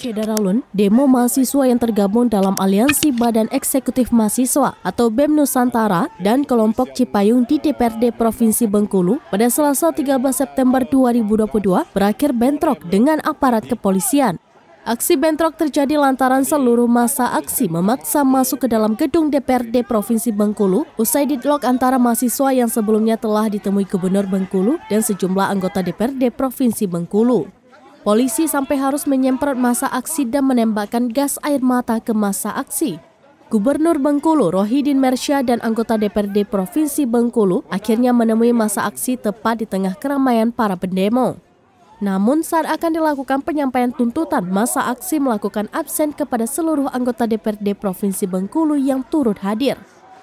Daralun, demo mahasiswa yang tergabung dalam Aliansi Badan Eksekutif Mahasiswa atau BEM Nusantara dan kelompok Cipayung di DPRD Provinsi Bengkulu pada Selasa 13 September 2022 berakhir bentrok dengan aparat kepolisian. Aksi bentrok terjadi lantaran seluruh massa aksi memaksa masuk ke dalam gedung DPRD Provinsi Bengkulu usai deadlock antara mahasiswa yang sebelumnya telah ditemui Gubernur Bengkulu dan sejumlah anggota DPRD Provinsi Bengkulu. Polisi sampai harus menyemprot massa aksi dan menembakkan gas air mata ke massa aksi. Gubernur Bengkulu Rohidin Mersya dan anggota DPRD Provinsi Bengkulu akhirnya menemui massa aksi tepat di tengah keramaian para pendemo. Namun saat akan dilakukan penyampaian tuntutan, massa aksi melakukan absen kepada seluruh anggota DPRD Provinsi Bengkulu yang turut hadir.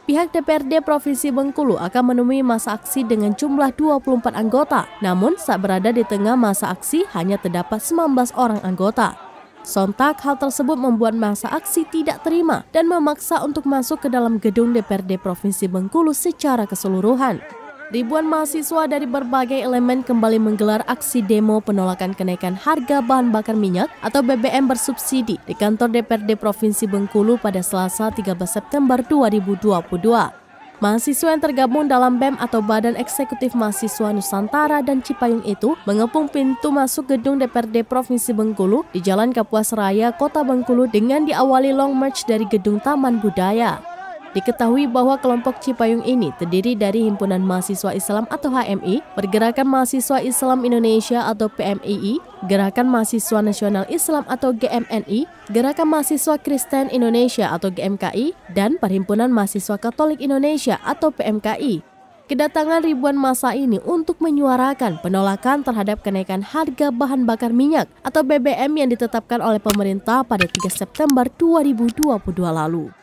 Pihak DPRD Provinsi Bengkulu akan menemui massa aksi dengan jumlah 24 anggota, namun saat berada di tengah massa aksi hanya terdapat 19 orang anggota. Sontak hal tersebut membuat massa aksi tidak terima dan memaksa untuk masuk ke dalam gedung DPRD Provinsi Bengkulu secara keseluruhan. Ribuan mahasiswa dari berbagai elemen kembali menggelar aksi demo penolakan kenaikan harga bahan bakar minyak atau BBM bersubsidi di kantor DPRD Provinsi Bengkulu pada Selasa 13 September 2022. Mahasiswa yang tergabung dalam BEM atau Badan Eksekutif Mahasiswa Nusantara dan Cipayung itu mengepung pintu masuk gedung DPRD Provinsi Bengkulu di Jalan Kapuas Raya, Kota Bengkulu dengan diawali long march dari Gedung Taman Budaya. Diketahui bahwa kelompok Cipayung ini terdiri dari Himpunan Mahasiswa Islam atau HMI, Pergerakan Mahasiswa Islam Indonesia atau PMII, Gerakan Mahasiswa Nasional Islam atau GMNI, Gerakan Mahasiswa Kristen Indonesia atau GMKI, dan Perhimpunan Mahasiswa Katolik Indonesia atau PMKI. Kedatangan ribuan massa ini untuk menyuarakan penolakan terhadap kenaikan harga bahan bakar minyak atau BBM yang ditetapkan oleh pemerintah pada 3 September 2022 lalu.